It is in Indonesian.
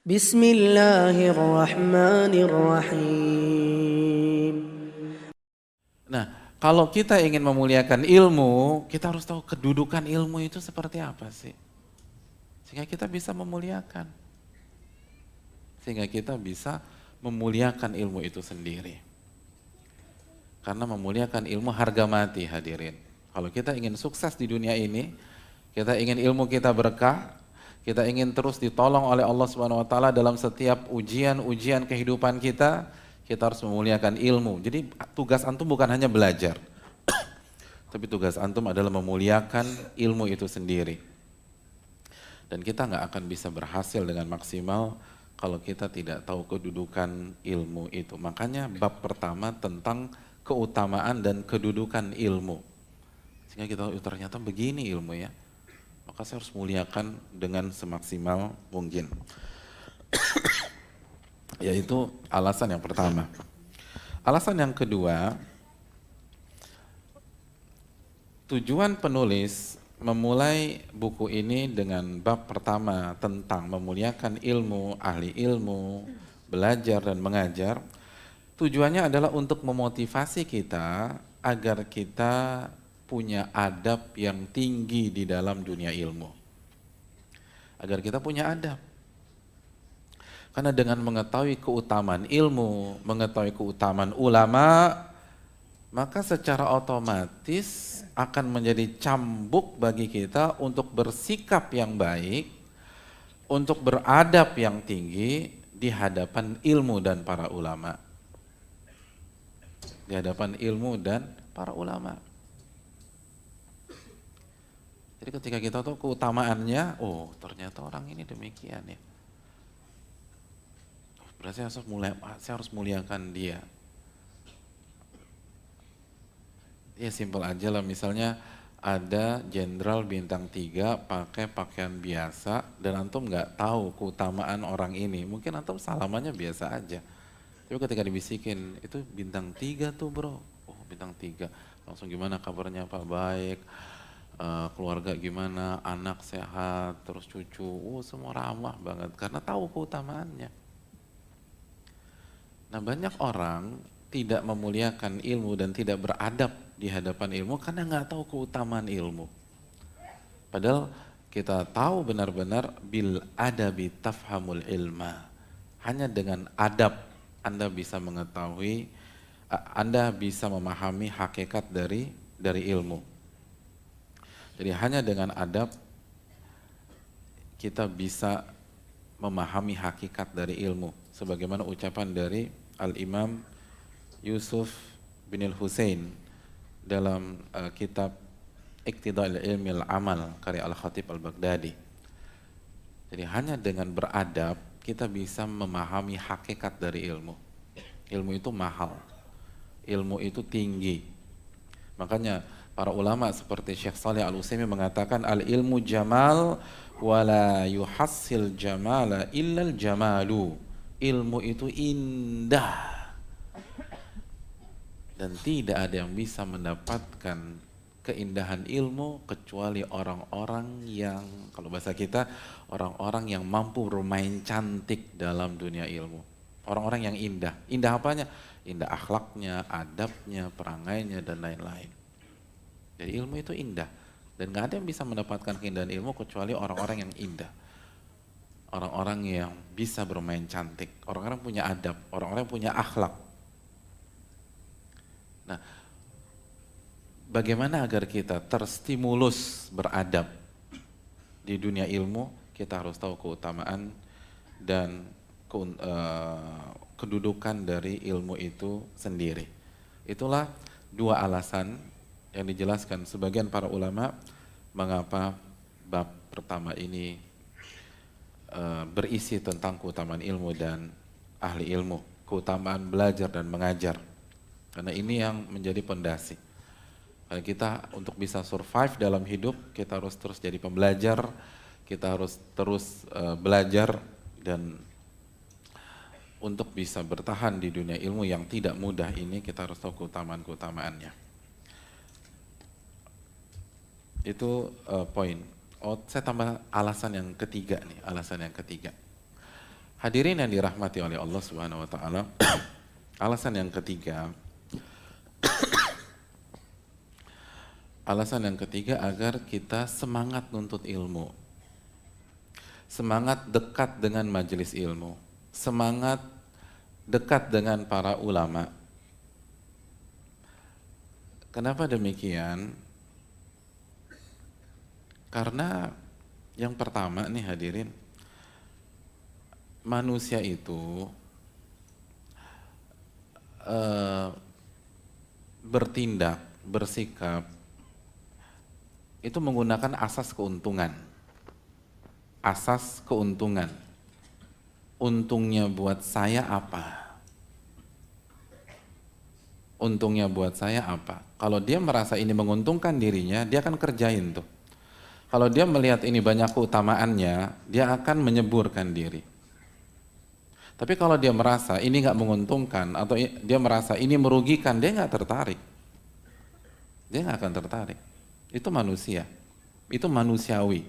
Bismillahirrahmanirrahim. Nah, kalau kita ingin memuliakan ilmu, kita harus tahu kedudukan ilmu itu seperti apa sih. Sehingga kita bisa memuliakan. Sehingga kita bisa memuliakan ilmu itu sendiri. Karena memuliakan ilmu harga mati, hadirin. Kalau kita ingin sukses di dunia ini, kita ingin ilmu kita berkah, kita ingin terus ditolong oleh Allah Subhanahu wa taala dalam setiap ujian-ujian kehidupan kita harus memuliakan ilmu. Jadi tugas antum bukan hanya belajar, tapi tugas antum adalah memuliakan ilmu itu sendiri. Dan kita nggak akan bisa berhasil dengan maksimal kalau kita tidak tahu kedudukan ilmu itu. Makanya bab pertama tentang keutamaan dan kedudukan ilmu. Sehingga kita tahu ternyata begini ilmu ya. Maka saya harus muliakan dengan semaksimal mungkin. Yaitu alasan yang pertama. Alasan yang kedua, tujuan penulis memulai buku ini dengan bab pertama tentang memuliakan ilmu, ahli ilmu, belajar dan mengajar. Tujuannya adalah untuk memotivasi kita agar kita punya adab yang tinggi di dalam dunia ilmu. Agar kita punya adab. Karena dengan mengetahui keutamaan ilmu, mengetahui keutamaan ulama, maka secara otomatis akan menjadi cambuk bagi kita untuk bersikap yang baik, untuk beradab yang tinggi di hadapan ilmu dan para ulama. Di hadapan ilmu dan para ulama. Jadi ketika kita tahu keutamaannya, oh ternyata orang ini demikian ya. Berarti saya harus muliakan dia. Ya simpel aja lah, misalnya ada jenderal bintang 3 pakai pakaian biasa dan antum nggak tahu keutamaan orang ini. Mungkin antum salamannya biasa aja. Tapi ketika dibisikin, itu bintang 3 tuh bro. Oh bintang 3, langsung gimana kabarnya Pak? Baik, keluarga gimana, anak sehat, terus cucu, semua ramah banget karena tahu keutamaannya. Nah banyak orang tidak memuliakan ilmu dan tidak beradab di hadapan ilmu karena nggak tahu keutamaan ilmu. Padahal kita tahu benar-benar bil adabi tafhamul ilma. Hanya dengan adab Anda bisa mengetahui, Anda bisa memahami hakikat dari ilmu. Jadi hanya dengan adab kita bisa memahami hakikat dari ilmu. Sebagaimana ucapan dari Al-Imam Yusuf bin Al-Husain dalam kitab Iqtida'ul Ilmi Al-Amal karya Al-Khatib Al-Baghdadi. Jadi hanya dengan beradab kita bisa memahami hakikat dari ilmu. Ilmu itu mahal, ilmu itu tinggi. Makanya para ulama seperti Syekh Shalih Al-Utsaimin mengatakan al-ilmu jamal wala yuhassil jamala illal jamalu. Ilmu itu indah dan tidak ada yang bisa mendapatkan keindahan ilmu kecuali orang-orang yang, kalau bahasa kita, orang-orang yang mampu bermain cantik dalam dunia ilmu. Orang-orang yang indah. Indah apanya? Indah akhlaknya, adabnya, perangainya, dan lain-lain. Jadi ilmu itu indah. Dan gak ada yang bisa mendapatkan keindahan ilmu kecuali orang-orang yang indah. Orang-orang yang bisa bermain cantik. Orang-orang punya adab, orang-orang punya akhlak. Nah, bagaimana agar kita terstimulus beradab di dunia ilmu? Kita harus tahu keutamaan dan kedudukan dari ilmu itu sendiri. Itulah dua alasan yang dijelaskan sebagian para ulama mengapa bab pertama ini berisi tentang keutamaan ilmu dan ahli ilmu, keutamaan belajar dan mengajar. Karena ini yang menjadi pondasi. Karena kita untuk bisa survive dalam hidup, kita harus terus jadi pembelajar, kita harus terus belajar, dan untuk bisa bertahan di dunia ilmu yang tidak mudah ini, kita harus tahu keutamaan-keutamaannya. Itu poin. Saya tambah alasan yang ketiga nih, alasan yang ketiga. Hadirin yang dirahmati oleh Allah Subhanahu wa taala, alasan yang ketiga, agar kita semangat nuntut ilmu. Semangat dekat dengan majelis ilmu. Semangat dekat dengan para ulama. Kenapa demikian? Karena yang pertama nih hadirin, manusia itu bertindak, bersikap, itu menggunakan asas keuntungan. Asas keuntungan. Untungnya buat saya apa? Untungnya buat saya apa? Kalau dia merasa ini menguntungkan dirinya, dia akan kerjain tuh. Kalau dia melihat ini banyak keutamaannya, dia akan menyeburkan diri. Tapi kalau dia merasa ini nggak menguntungkan atau dia merasa ini merugikan, dia nggak tertarik. Dia nggak akan tertarik. Itu manusia, itu manusiawi.